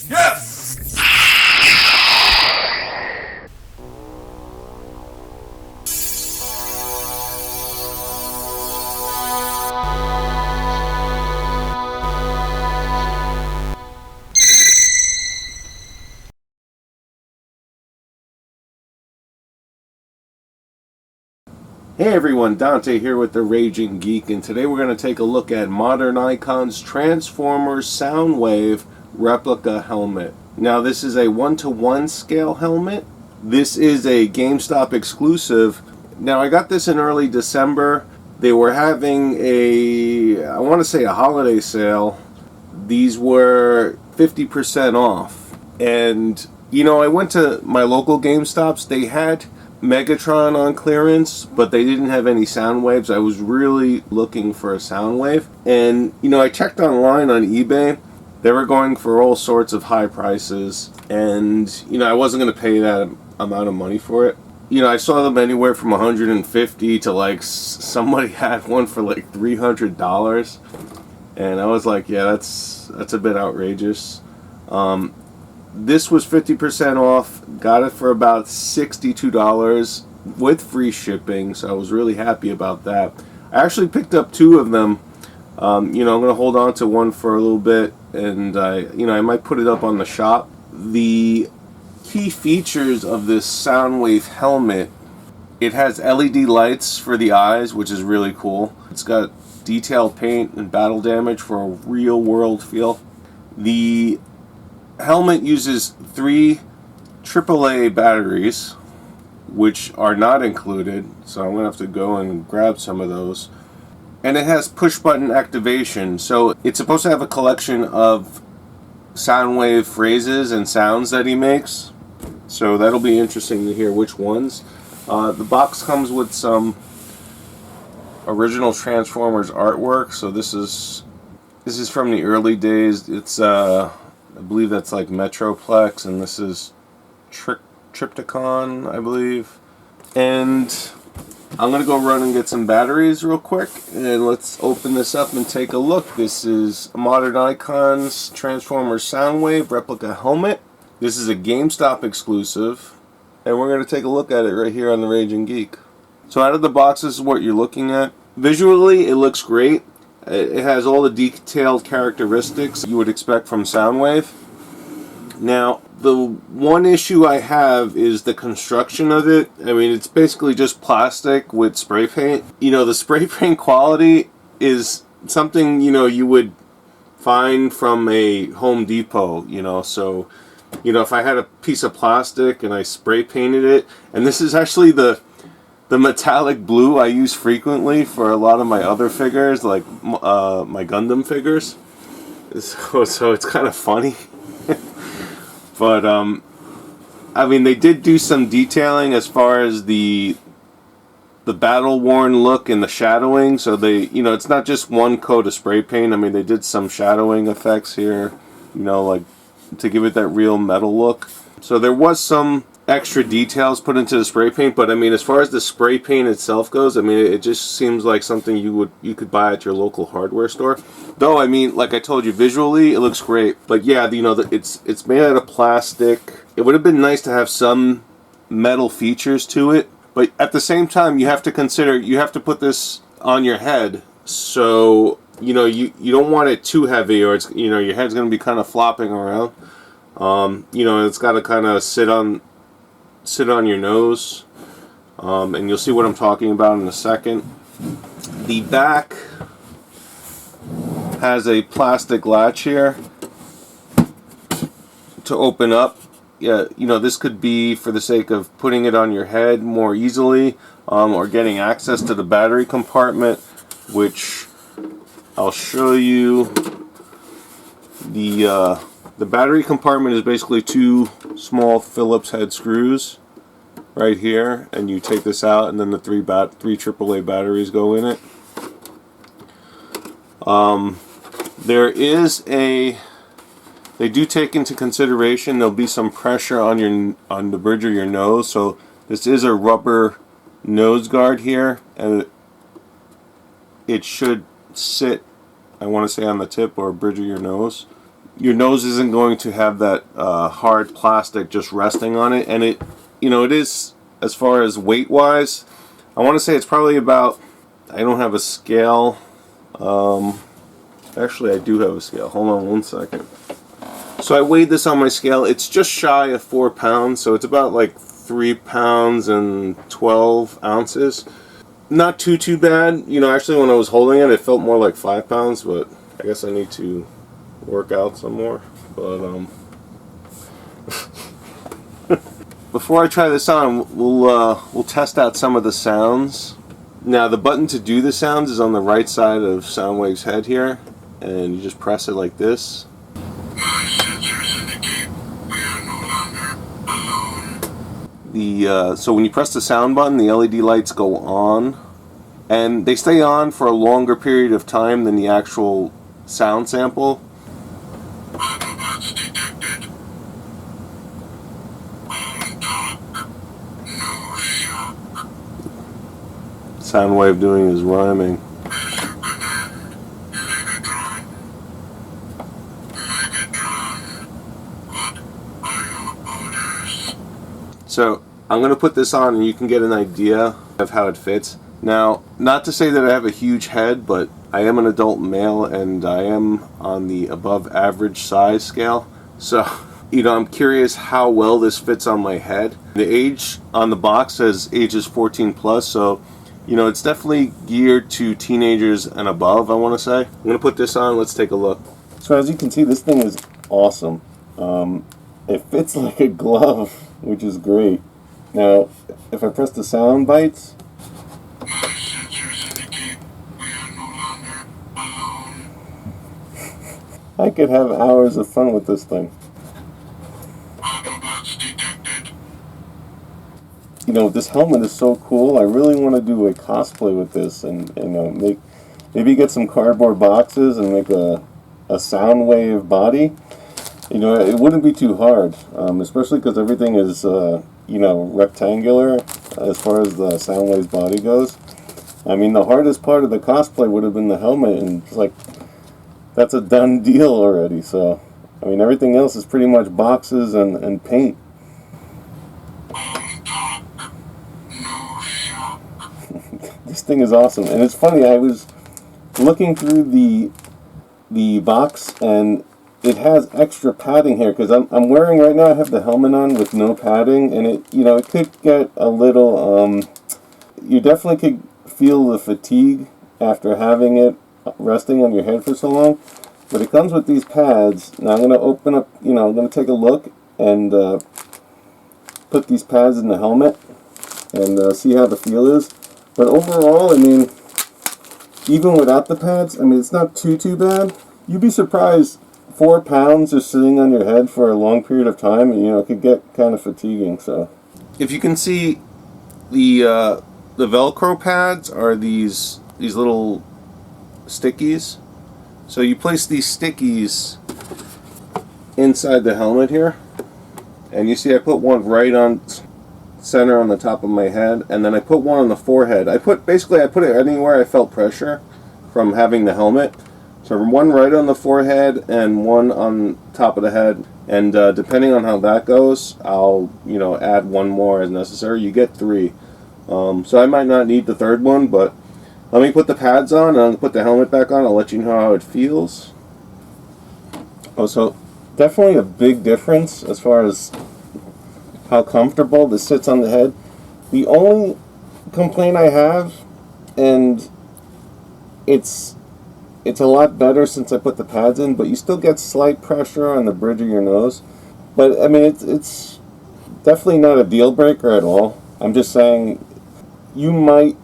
Yes! Hey everyone, Dante here with the Raging Geek, and today we're going to take a look at Modern Icon's Transformers Soundwave Replica Helmet. Now this is a 1:1 scale helmet. This is a GameStop exclusive. Now I got this in early December. They were having I want to say a holiday sale. These were 50% off. And you know, I went to my local GameStops. They had Megatron on clearance, but they didn't have any Soundwaves. I was really looking for a Soundwave, and you know, I checked online on eBay. They were going for all sorts of high prices, and you know, I wasn't going to pay that amount of money for it. You know, I saw them anywhere from $150 to like somebody had one for like $300, and I was like, yeah, that's a bit outrageous. This was 50% off, got it for about $62 with free shipping, so I was really happy about that. I actually picked up two of them. You know, I'm going to hold on to one for a little bit, and you know, I might put it up on the shop. The key features of this Soundwave helmet: it has LED lights for the eyes, which is really cool. It's got detailed paint and battle damage for a real world feel. The helmet uses 3 AAA batteries, which are not included, so I'm going to have to go and grab some of those. And it has push button activation, so it's supposed to have a collection of Soundwave phrases and sounds that he makes, so that'll be interesting to hear which ones. The box comes with some original Transformers artwork, so this is from the early days. It's I believe that's like Metroplex, and this is Triptychon, I believe. And I'm going to go run and get some batteries real quick, and let's open this up and take a look. This is Modern Icon's Transformers Soundwave Replica Helmet. This is a GameStop exclusive, and we're going to take a look at it right here on the Raging Geek. So out of the box, this is what you're looking at. Visually, it looks great. It has all the detailed characteristics you would expect from Soundwave. Now, the one issue I have is the construction of it. I mean, it's basically just plastic with spray paint. You know, the spray paint quality is something, you know, you would find from a Home Depot, you know. So, you know, if I had a piece of plastic and I spray painted it, and this is actually the metallic blue I use frequently for a lot of my other figures, like my Gundam figures. So it's kind of funny. But, I mean, they did do some detailing as far as the battle-worn look and the shadowing. So they, you know, it's not just one coat of spray paint. I mean, they did some shadowing effects here, you know, like to give it that real metal look. So there was some extra details put into the spray paint, but I mean, as far as the spray paint itself goes, I mean, it just seems like something you could buy at your local hardware store. Though, I mean, like I told you, visually it looks great. But yeah, you know, it's made out of plastic. It would have been nice to have some metal features to it, but at the same time, you have to consider you have to put this on your head, so you know you don't want it too heavy, or it's, you know, your head's going to be kind of flopping around. You know, it's got to kind of sit on your nose, and you'll see what I'm talking about in a second. The back has a plastic latch here to open up. Yeah, you know, this could be for the sake of putting it on your head more easily, or getting access to the battery compartment, which I'll show you. The battery compartment is basically 2 small Phillips head screws right here, and you take this out, and then the 3 AAA batteries go in it. There is they do take into consideration there'll be some pressure on the bridge of your nose, so this is a rubber nose guard here, and it should sit, I want to say, on the tip or bridge of your nose. your nose isn't going to have that hard plastic just resting on it, and it, it is, as far as weight wise, I want to say it's probably about, I don't have a scale, actually I do have a scale, hold on one second. So I weighed this on my scale, it's just shy of 4 pounds, so it's about like 3 pounds and 12 ounces. Not too bad, actually when I was holding it, it felt more like 5 pounds, but I guess I need to work out some more, but before I try this on, we'll test out some of the sounds. Now the button to do the sounds is on the right side of Soundwave's head here, and you just press it like this. My sensors indicate we are no longer alone. So when you press the sound button, the LED lights go on, and they stay on for a longer period of time than the actual sound sample. Autobots detected. All talk, no shock. Soundwave doing his rhyming. As you command, Megatron. Megatron, what are your orders? So I'm going to put this on and you can get an idea of how it fits. Now, not to say that I have a huge head, but I am an adult male and I am on the above average size scale. So, I'm curious how well this fits on my head. The age on the box says ages 14 plus, so it's definitely geared to teenagers and above, I want to say. I'm going to put this on, let's take a look. So as you can see, this thing is awesome. It fits like a glove, which is great. Now, if I press the sound bites, My sensors indicate we are no longer alone. I could have hours of fun with this thing. Autobots detected. This helmet is so cool. I really want to do a cosplay with this and maybe get some cardboard boxes and make a Soundwave body. It wouldn't be too hard, especially because everything is rectangular as far as the Soundwave's body goes. I mean, the hardest part of the cosplay would have been the helmet, and it's like, that's a done deal already. So, I mean, everything else is pretty much boxes and paint. All talk, no shock. This thing is awesome, and it's funny. I was looking through the box, and it has extra padding here because I'm wearing right now. I have the helmet on with no padding, and it could get a little. You definitely could feel the fatigue after having it resting on your head for so long. But it comes with these pads. Now I'm going to open up. I'm going to take a look and put these pads in the helmet and see how the feel is. But overall, I mean, even without the pads, I mean, it's not too bad. You'd be surprised. 4 pounds just sitting on your head for a long period of time, it could get kind of fatiguing. So, if you can see, the Velcro pads are these little stickies. So you place these stickies inside the helmet here, and you see I put one right on center on the top of my head, and then I put one on the forehead. I put it anywhere I felt pressure from having the helmet. So one right on the forehead and one on top of the head, and depending on how that goes, I'll add one more as necessary. You get 3, so I might not need the 3rd one, but let me put the pads on and I'll put the helmet back on. I'll let you know how it feels. Oh, so definitely a big difference as far as how comfortable this sits on the head. The only complaint I have, and it's a lot better since I put the pads in, but you still get slight pressure on the bridge of your nose. But I mean, it's definitely not a deal breaker at all. I'm just saying you might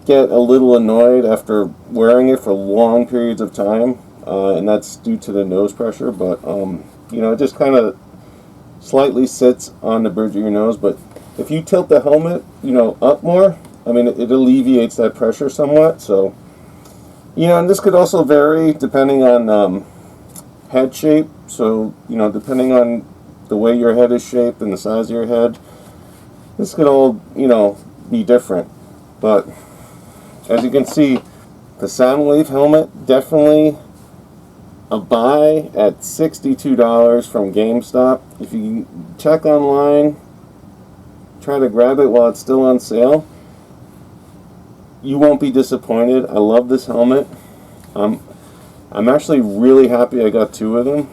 get a little annoyed after wearing it for long periods of time, and that's due to the nose pressure. But it just kind of slightly sits on the bridge of your nose. But if you tilt the helmet, up more, I mean, it alleviates that pressure somewhat. So. And this could also vary depending on head shape. So, depending on the way your head is shaped and the size of your head, this could all, be different. But as you can see, the Soundwave helmet definitely a buy at $62 from GameStop. If you check online, try to grab it while it's still on sale. You won't be disappointed. I love this helmet. I'm actually really happy I got two of them.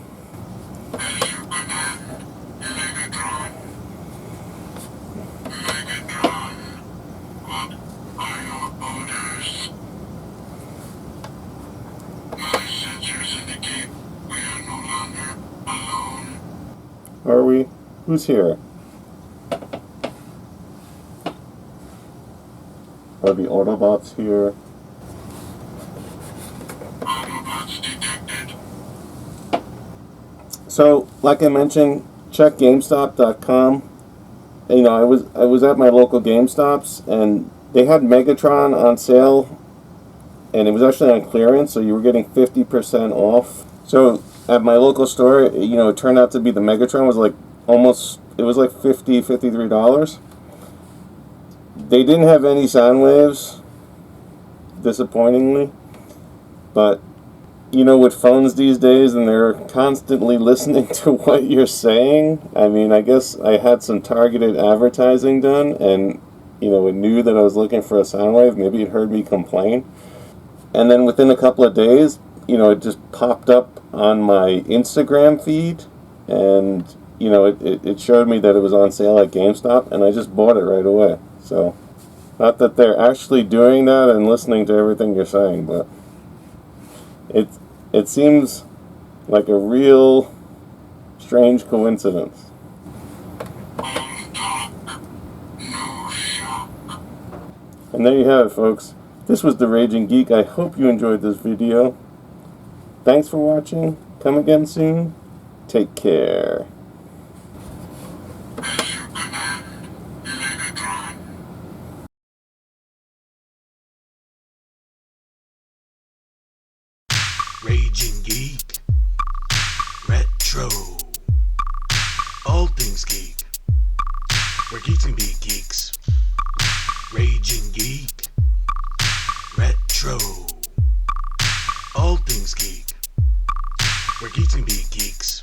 Are we? Who's here? Are the Autobots here? Autobots detected. So, like I mentioned, check GameStop.com. You know, I was at my local GameStops, and they had Megatron on sale, and it was actually on clearance, so you were getting 50% off. So at my local store, you know, it turned out to be the Megatron was like almost, it was like $53. They didn't have any Soundwaves, disappointingly, but you know, with phones these days, and they're constantly listening to what you're saying, I mean, I guess I had some targeted advertising done, and you know, it knew that I was looking for a Soundwave. Maybe it heard me complain, and then within a couple of days, you know, it just popped up on my Instagram feed, and you know, it showed me that it was on sale at GameStop, and I just bought it right away. So, not that they're actually doing that and listening to everything you're saying, but it seems like a real strange coincidence. And there you have it, folks. This was The Raging Geek. I hope you enjoyed this video. Thanks for watching. Come again soon. Take care. Raging Geek, Retro, all things geek, where geeks can be geeks. Raging Geek, Retro, all things geek, where geeks can be geeks.